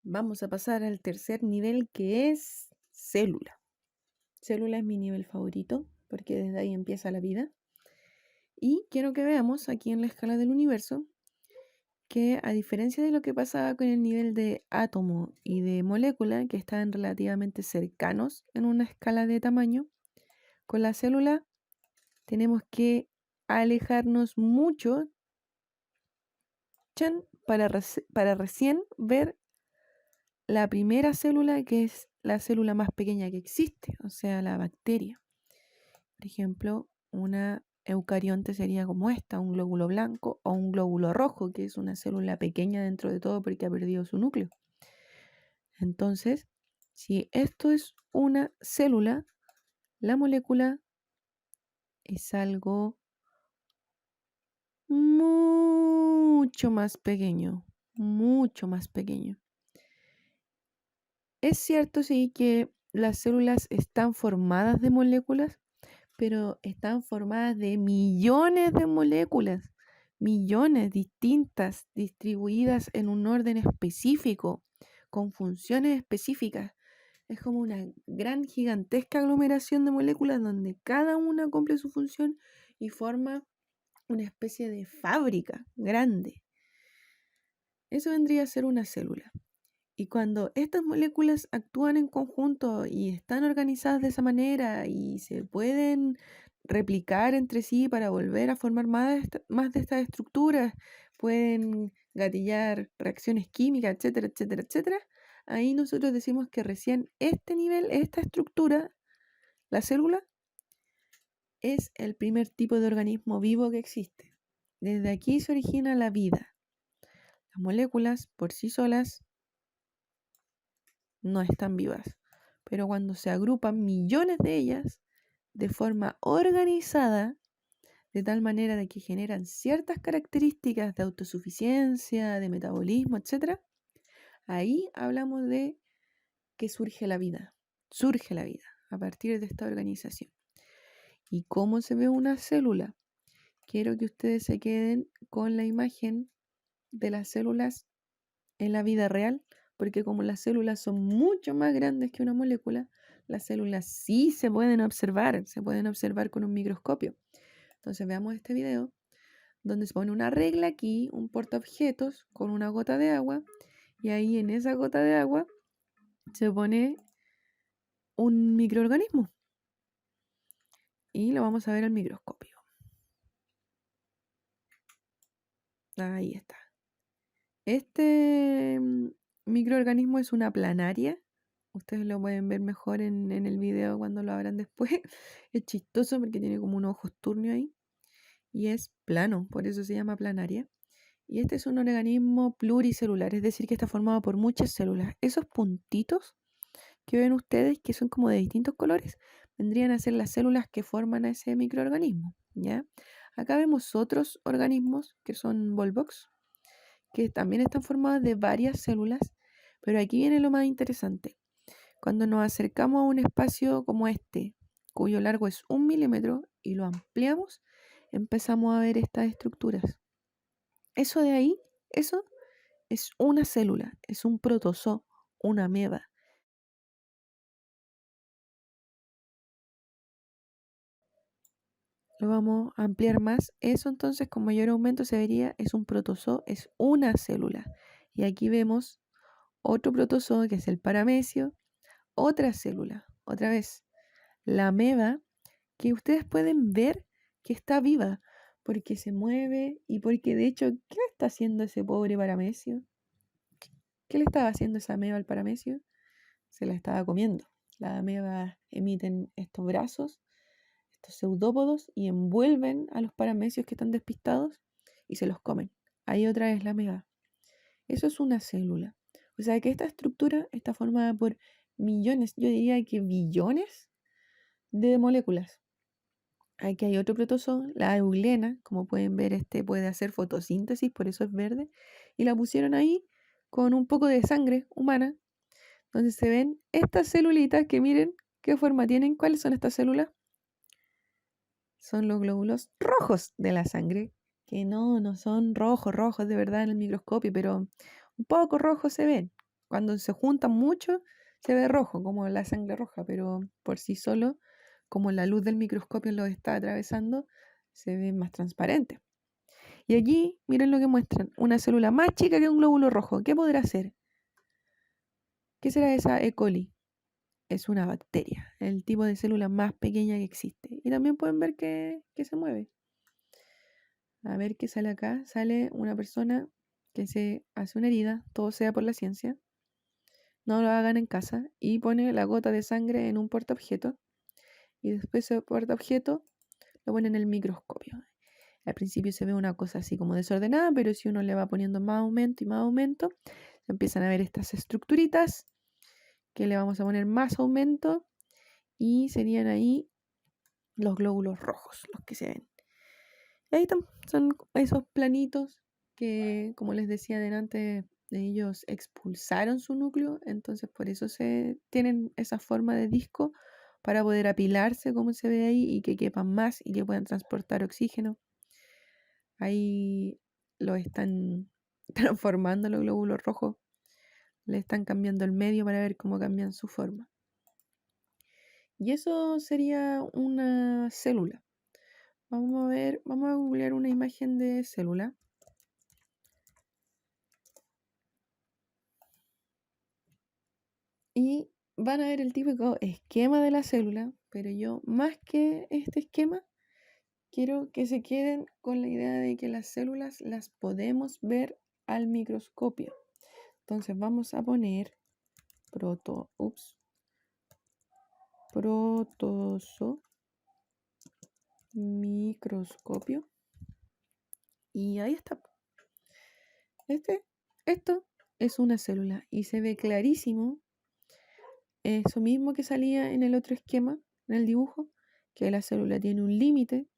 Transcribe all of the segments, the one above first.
Vamos a pasar al tercer nivel, que es célula. Célula es mi nivel favorito porque desde ahí empieza la vida. Y quiero que veamos aquí en la escala del universo que, a diferencia de lo que pasaba con el nivel de átomo y de molécula, que estaban relativamente cercanos en una escala de tamaño, con la célula tenemos que alejarnos mucho para recién ver la primera célula, que es la célula más pequeña que existe, o sea, la bacteria. Por ejemplo, una eucarionte sería como esta, un glóbulo blanco o un glóbulo rojo, que es una célula pequeña dentro de todo porque ha perdido su núcleo. Entonces, si esto es una célula, la molécula es algo mucho más pequeño, mucho más pequeño. Es cierto, sí, que las células están formadas de moléculas, pero están formadas de millones de moléculas, millones distintas, distribuidas en un orden específico, con funciones específicas. Es como una gran, gigantesca aglomeración de moléculas donde cada una cumple su función y forma una especie de fábrica grande. Eso vendría a ser una célula. Y cuando estas moléculas actúan en conjunto y están organizadas de esa manera y se pueden replicar entre sí para volver a formar más de estas estructuras, pueden gatillar reacciones químicas, etcétera, etcétera, etcétera, ahí nosotros decimos que recién este nivel, esta estructura, la célula, es el primer tipo de organismo vivo que existe. Desde aquí se origina la vida. Las moléculas por sí solas no están vivas, pero cuando se agrupan millones de ellas de forma organizada, de tal manera de que generan ciertas características de autosuficiencia, de metabolismo, etc., ahí hablamos de que surge la vida a partir de esta organización. ¿Y cómo se ve una célula? Quiero que ustedes se queden con la imagen de las células en la vida real, porque como las células son mucho más grandes que una molécula, las células sí se pueden observar con un microscopio. Entonces veamos este video donde se pone una regla aquí, un portaobjetos con una gota de agua, y ahí en esa gota de agua se pone un microorganismo y lo vamos a ver al microscopio. Ahí está. Este microorganismo es una planaria. Ustedes lo pueden ver mejor en el video cuando lo abran después. Es chistoso porque tiene como unos ojos turbios ahí. Y es plano, por eso se llama planaria. Y este es un organismo pluricelular, es decir, que está formado por muchas células. Esos puntitos que ven ustedes, que son como de distintos colores, vendrían a ser las células que forman a ese microorganismo, ¿ya? Acá vemos otros organismos que son volvox, que también están formadas de varias células, pero aquí viene lo más interesante. Cuando nos acercamos a un espacio como este, cuyo largo es 1 milímetro, y lo ampliamos, empezamos a ver estas estructuras. Eso de ahí, eso es una célula, es un protozoo, una ameba. Lo vamos a ampliar más. Eso entonces con mayor aumento se vería, es un protozoo, es una célula. Y aquí vemos otro protozoo que es el paramecio, otra célula, otra vez, la ameba, que ustedes pueden ver que está viva, porque se mueve y porque de hecho, ¿qué le está haciendo ese pobre paramecio? ¿Qué le estaba haciendo esa ameba al paramecio? Se la estaba comiendo. Las amebas emiten estos brazos, estos pseudópodos, y envuelven a los paramecios que están despistados y se los comen. Ahí otra vez la ameba. Eso es una célula. O sea que esta estructura está formada por millones, yo diría que billones de moléculas. Aquí hay otro protozoo, la eulena, como pueden ver, este puede hacer fotosíntesis, por eso es verde, y la pusieron ahí con un poco de sangre humana, donde se ven estas celulitas que miren qué forma tienen. ¿Cuáles son estas células? Son los glóbulos rojos de la sangre, que no son rojos de verdad en el microscopio, pero un poco rojos se ven Cuando se juntan mucho, se ve rojo, como la sangre roja, pero por sí solo, como la luz del microscopio lo está atravesando, se ve más transparente. Y aquí, miren lo que muestran, una célula más chica que un glóbulo rojo. ¿Qué podrá ser? ¿Qué será esa E. coli? Es una bacteria, el tipo de célula más pequeña que existe. Y también pueden ver que se mueve. A ver qué sale acá. Sale una persona que se hace una herida, todo sea por la ciencia. No lo hagan en casa. Y pone la gota de sangre en un portaobjeto. Y después ese portaobjeto lo pone en el microscopio. Al principio se ve una cosa así como desordenada, pero si uno le va poniendo más aumento y más aumento, se empiezan a ver estas estructuritas que le vamos a poner más aumento y serían ahí los glóbulos rojos, los que se ven. Y ahí están, son esos planitos que, como les decía delante, ellos expulsaron su núcleo, entonces por eso se tienen esa forma de disco para poder apilarse como se ve ahí y que quepan más y que puedan transportar oxígeno. Ahí lo están transformando los glóbulos rojos, le están cambiando el medio para ver cómo cambian su forma. Y eso sería una célula. Vamos a ver, vamos a googlear una imagen de célula. Y van a ver el típico esquema de la célula, pero yo más que este esquema, quiero que se queden con la idea de que las células las podemos ver al microscopio. Entonces vamos a poner protozo microscopio. Y ahí está. Esto es una célula y se ve clarísimo eso mismo que salía en el otro esquema, en el dibujo, que la célula tiene un límite,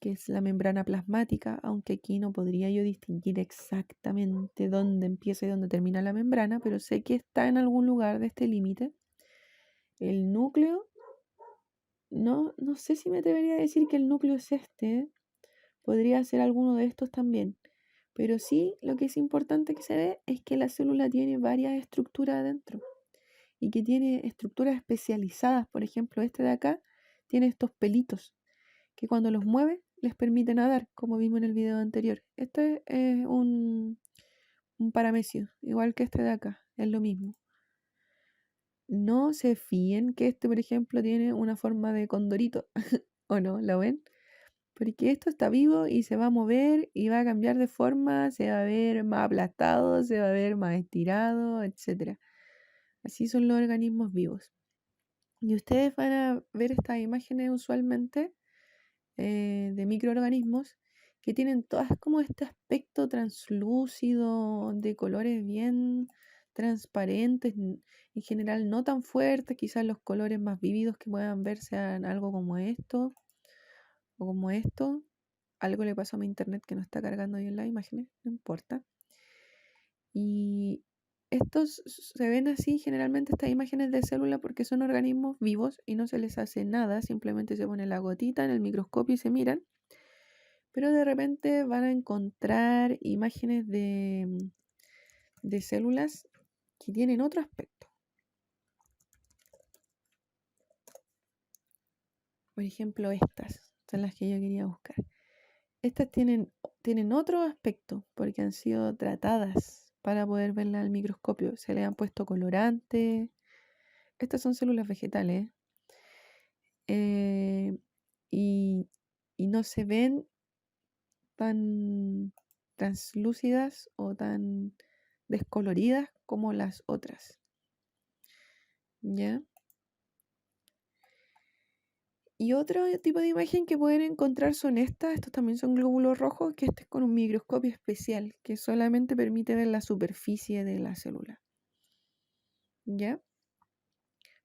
que es la membrana plasmática, aunque aquí no podría yo distinguir exactamente dónde empieza y dónde termina la membrana, pero sé que está en algún lugar de este límite. El núcleo, no sé si me atrevería a decir que el núcleo es este, podría ser alguno de estos también. Pero sí, lo que es importante que se ve es que la célula tiene varias estructuras adentro y que tiene estructuras especializadas. Por ejemplo, este de acá tiene estos pelitos que cuando los mueve les permite nadar, como vimos en el video anterior. Este es un paramecio, igual que este de acá, es lo mismo. No se fíen que este, por ejemplo, tiene una forma de condorito, ¿o no? ¿Lo ven? Porque esto está vivo y se va a mover y va a cambiar de forma, se va a ver más aplastado, se va a ver más estirado, etc. Así son los organismos vivos. Y ustedes van a ver estas imágenes usualmente de microorganismos que tienen todas como este aspecto translúcido, de colores bien transparentes, en general no tan fuertes, quizás los colores más vívidos que puedan ver sean algo como esto o como esto. Algo le pasó a mi internet que no está cargando bien las imágenes, no importa. Y estos se ven así generalmente estas imágenes de célula porque son organismos vivos y no se les hace nada, simplemente se pone la gotita en el microscopio y se miran. Pero de repente van a encontrar imágenes de células que tienen otro aspecto. Por ejemplo, estas son las que yo quería buscar. Estas tienen otro aspecto porque han sido tratadas para poder verlas al microscopio. Se le han puesto colorantes. Estas son células vegetales. Y no se ven tan translúcidas o tan descoloridas como las otras. ¿Ya? Y otro tipo de imagen que pueden encontrar son estos también son glóbulos rojos, que este es con un microscopio especial, que solamente permite ver la superficie de la célula. ¿Ya?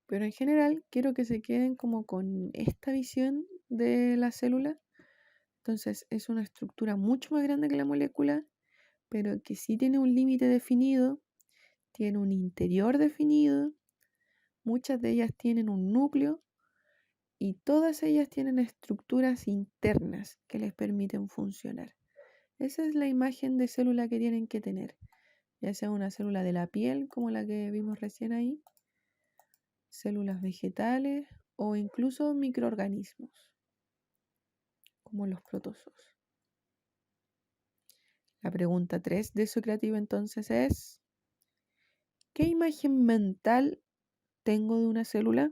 Pero en general quiero que se queden como con esta visión de la célula. Entonces es una estructura mucho más grande que la molécula, pero que sí tiene un límite definido, tiene un interior definido, muchas de ellas tienen un núcleo y todas ellas tienen estructuras internas que les permiten funcionar. Esa es la imagen de célula que tienen que tener. ya sea una célula de la piel, como la que vimos recién ahí, células vegetales o incluso microorganismos, como los protozoos. La pregunta 3 de eso creativo entonces es, ¿qué imagen mental tengo de una célula?